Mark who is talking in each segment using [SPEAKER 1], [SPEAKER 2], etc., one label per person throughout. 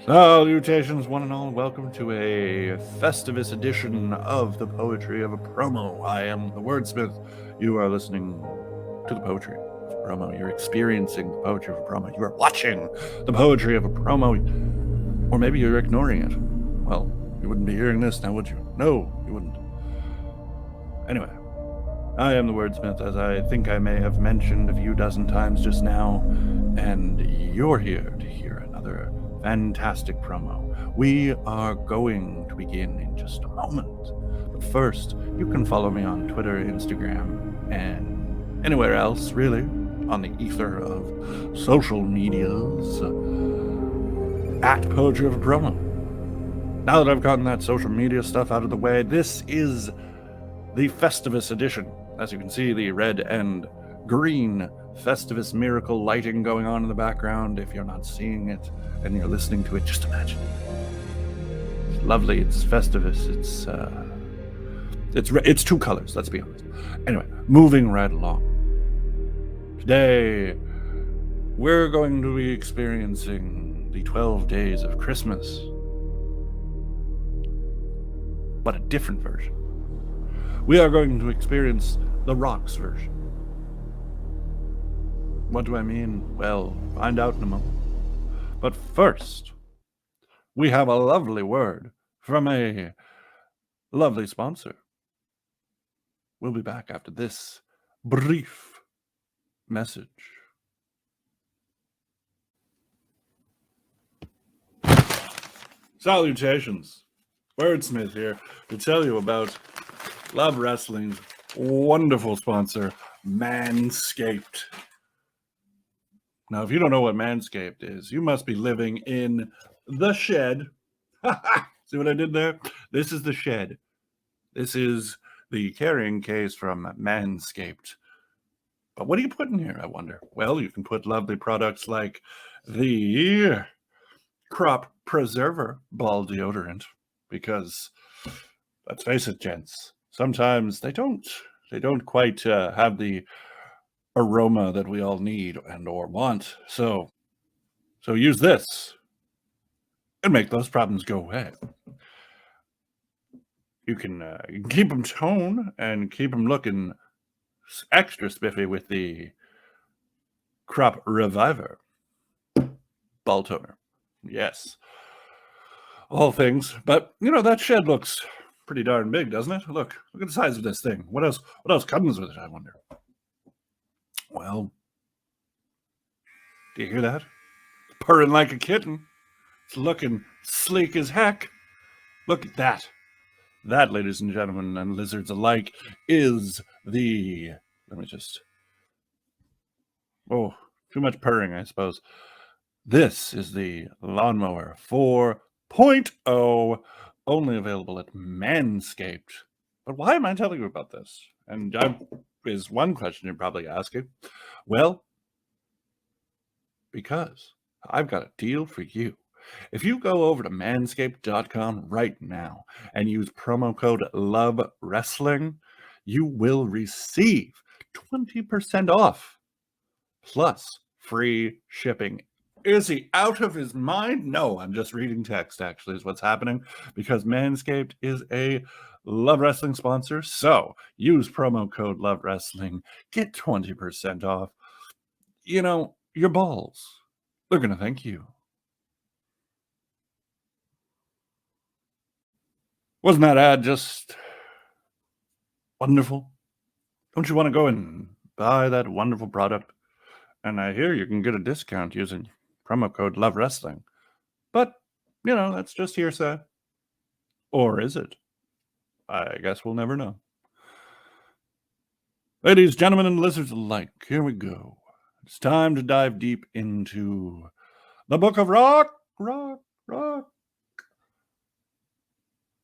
[SPEAKER 1] Salutations, one and all. Welcome to a Festivus edition of the Poetry of a Promo. I am the Wordsmith. You are listening to the Poetry of a Promo. You're experiencing the Poetry of a Promo. You are watching the Poetry of a Promo. Or maybe you're ignoring it. Well, you wouldn't be hearing this now, would you? No, you wouldn't. Anyway, I am the Wordsmith, as I think I may have mentioned a few dozen times just now, and you're here to hear another fantastic promo. We are going to begin in just a moment. But first, you can follow me on Twitter, Instagram, and anywhere else, really, on the ether of social medias, at Poetry of a Promo. Now that I've gotten that social media stuff out of the way, this is the Festivus edition. As you can see, the red and green Festivus miracle lighting going on in the background. If you're not seeing it and you're listening to it, just imagine. It's lovely. It's Festivus. It's two colors. Let's be honest. Anyway, moving right along. Today, we're going to be experiencing the 12 days of Christmas, but a different version. We are going to experience the Rocks version. What do I mean? Well, find out in a moment. But first, we have a lovely word from a lovely sponsor. We'll be back after this brief message. Salutations. Wordsmith here to tell you about Love Wrestling's wonderful sponsor, Manscaped. Now, if you don't know what Manscaped is, you must be living in the shed. See what I did there? This is the shed. This is the carrying case from Manscaped. But what do you put in here, I wonder? Well, you can put lovely products like the Crop Preserver Ball Deodorant, because let's face it, gents, sometimes they don't quite have the aroma that we all need and or want. So use this and make those problems go away. You can keep them toned and keep them looking extra spiffy with the Crop Reviver Ball Toner. Yes. All things. But, that shed looks pretty darn big, doesn't it? Look at the size of this thing. What else comes with it, I wonder? Well, do you hear that? It's purring like a kitten. It's looking sleek as heck. Look at that. That, ladies and gentlemen, and lizards alike, is the... Oh, too much purring, I suppose. This is the Lawnmower 4.0, only available at Manscaped. But why am I telling you about this? And is one question you're probably asking. Well, because I've got a deal for you. If you go over to manscaped.com right now and use promo code LOVEWRESTLING, you will receive 20% off plus free shipping. Is he out of his mind? No, I'm just reading text, actually, is what's happening, because Manscaped is a Love Wrestling sponsor. So use promo code LOVEWRESTLING, get 20% off. Your balls, they're going to thank you. Wasn't that ad just wonderful? Don't you want to go and buy that wonderful product? And I hear you can get a discount using promo code Love Wrestling. But, that's just hearsay. Or is it? I guess we'll never know. Ladies, gentlemen, and lizards alike, here we go. It's time to dive deep into the Book of Rock.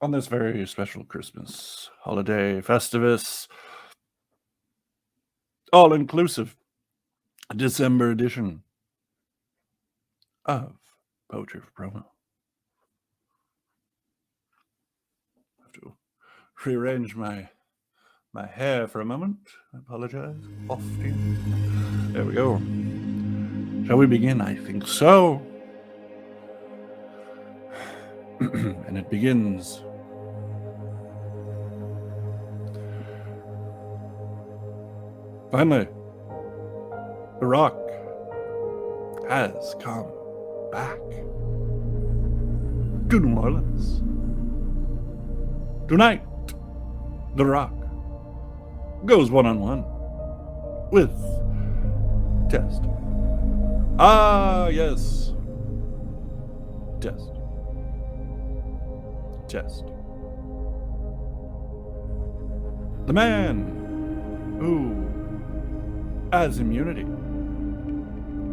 [SPEAKER 1] On this very special Christmas holiday, Festivus, all-inclusive December edition of Poetry for Promo. I have to rearrange my hair for a moment. I apologize. Off here. There we go. Shall we begin? I think so. And it begins. Finally, the Rock has come back to New Orleans. Tonight, the Rock goes one-on-one with Test. Ah, yes. Test. The man who has immunity.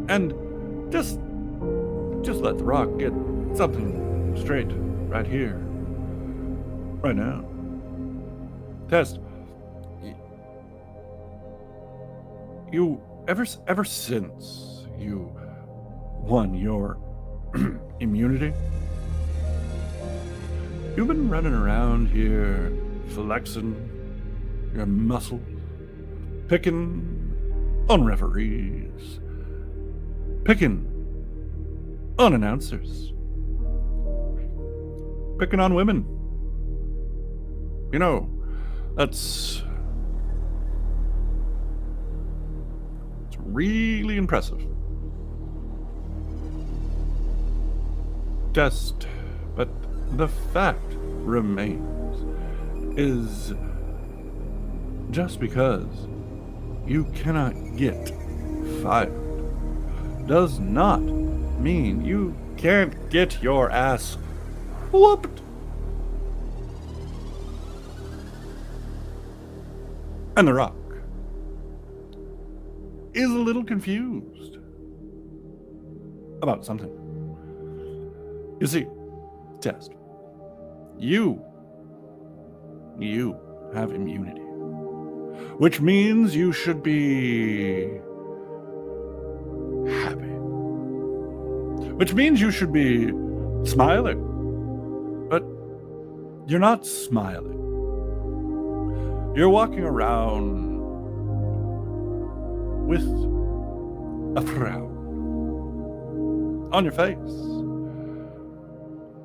[SPEAKER 1] And just let the Rock get something straight right here, right now. Test. You ever since you won your immunity, you've been running around here flexing your muscles, picking on referees, picking on announcers, picking on women. You know, it's really impressive. But the fact remains is just because you cannot get fired does not mean you can't get your ass whooped. And the Rock is a little confused about something. You see, Test, you have immunity, which means you should be happy, which means you should be smiling, but you're not smiling. You're walking around with a frown on your face,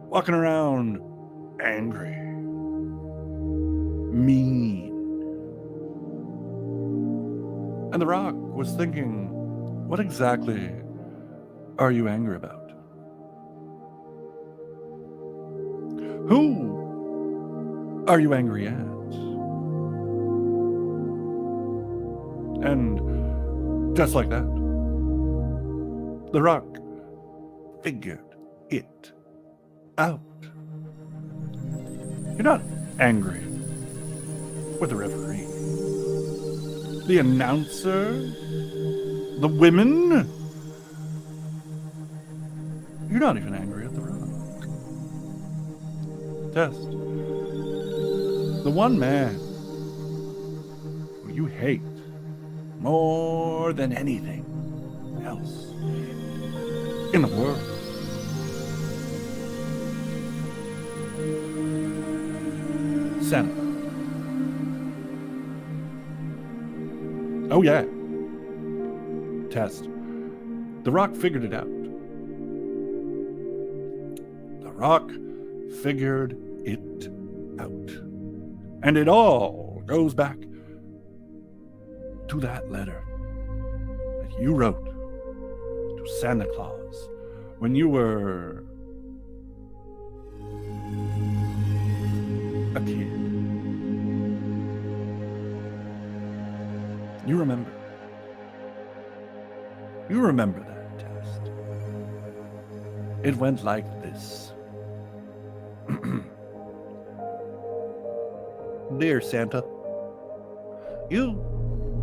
[SPEAKER 1] walking around angry, mean. And the Rock was thinking, what exactly are you angry about? Who are you angry at? And just like that, the Rock figured it out. You're not angry with the referee, the announcer, the women. You're not even angry at the Rock. Test. The one man who you hate more than anything else in the world. Santa. Oh yeah. Test. The Rock figured it out. The Rock figured it out. And it all goes back to that letter that you wrote to Santa Claus when you were a kid. You remember. You remember that, Test. It went like this. Dear Santa, you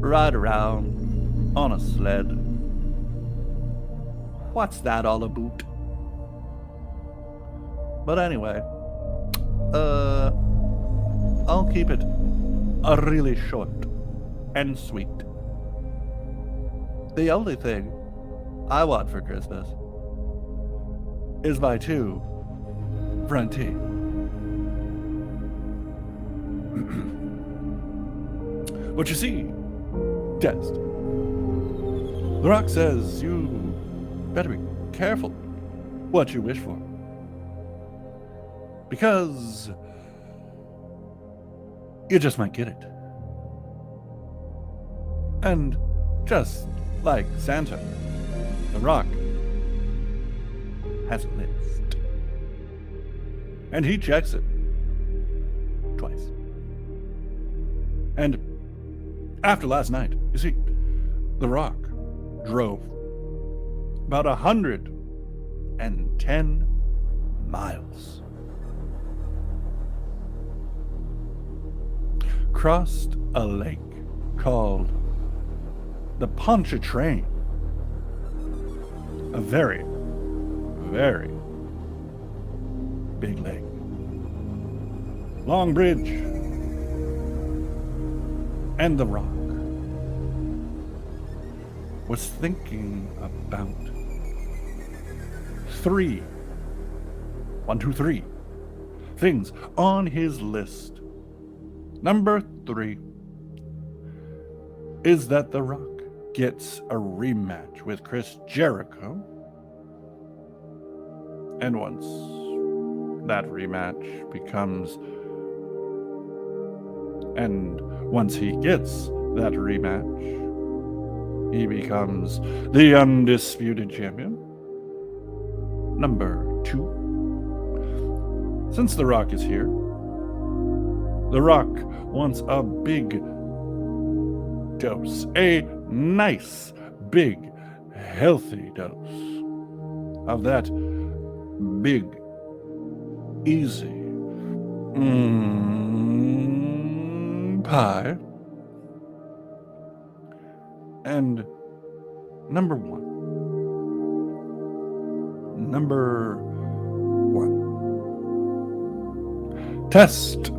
[SPEAKER 1] ride around on a sled. What's that all about? But anyway, I'll keep it really short and sweet. The only thing I want for Christmas is my 2 front teeth. But you see, Test, the Rock says you better be careful what you wish for. because you just might get it. And just like Santa, The Rock has a list. And he checks it twice. And after last night, you see, The Rock drove about 110 miles. Crossed a lake called the Pontchartrain. A very, very big lake. Long bridge. And The Rock was thinking about three things on his list. Number 3 is that The Rock gets a rematch with Chris Jericho. And once that rematch once he gets that rematch, he becomes the undisputed champion. Number 2, since The Rock is here, The Rock wants a big dose, a nice, big, healthy dose of that big, easy pie. And number one, test.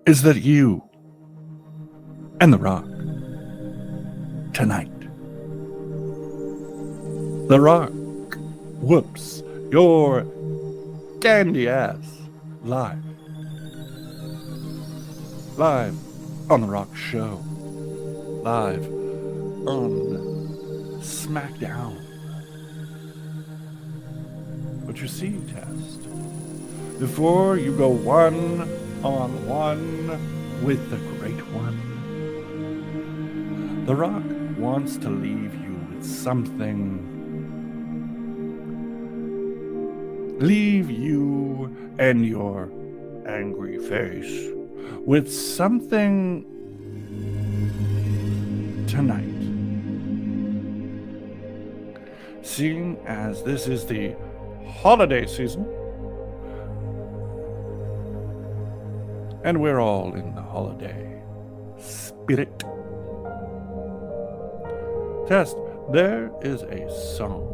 [SPEAKER 1] Is that you and The Rock tonight? The Rock whoops your candy ass live on The Rock Show, live on SmackDown. But you see, Test, before you go one-on-one with the Great One, The Rock wants to leave you with something. Leave you and your angry face with something tonight. Seeing as this is the holiday season, and we're all in the holiday spirit, Test, there is a song,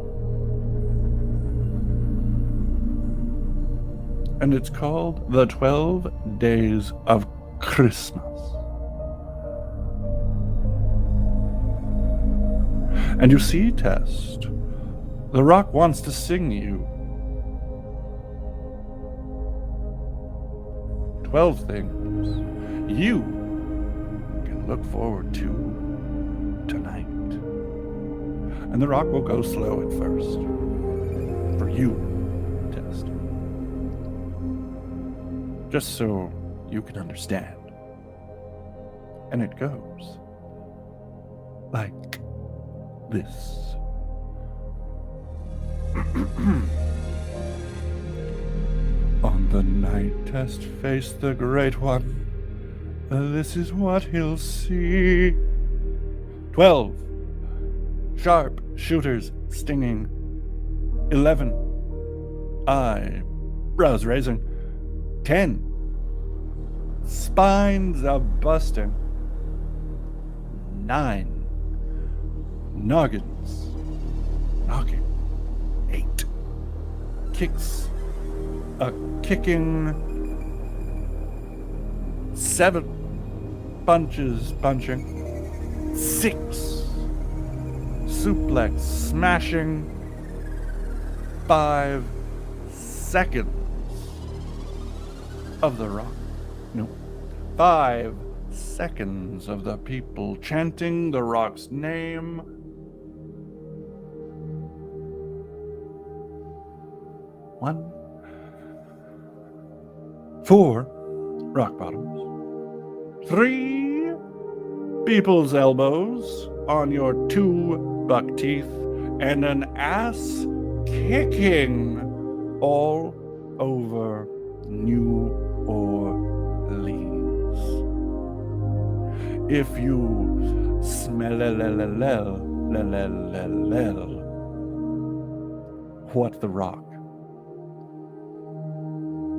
[SPEAKER 1] and it's called The 12 Days of Christmas. And you see, Test, The Rock wants to sing you 12 things you can look forward to tonight. And The Rock will go slow at first for you, Test, just so you can understand. And it goes like this. On the night Test faced the Great One, this is what he'll see. 12 sharp shooters stinging, 11 eyebrows raising, 10 spines a-busting, 9 noggins knocking, 8 kicks a-kicking, 7 punches punching, 6 suplex smashing, 5 seconds of The Rock. No, 5 seconds of the people chanting The Rock's name 1. 4 rock bottoms. 3 people's elbows on your 2 buck teeth, and an ass kicking all over New Orleans. If you smell what the Rock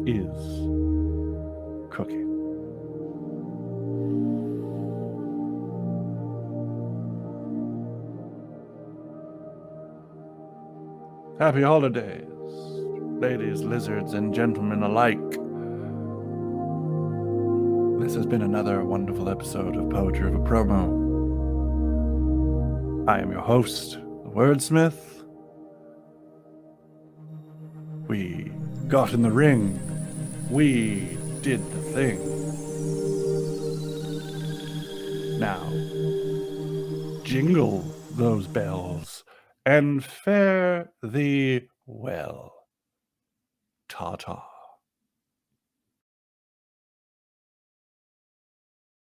[SPEAKER 1] is cooking. Happy holidays, ladies, lizards, and gentlemen alike. This has been another wonderful episode of Poetry of a Promo. I am your host, the Wordsmith. We got in the ring. We did the thing. Now, jingle those bells and fare thee well. Ta-ta.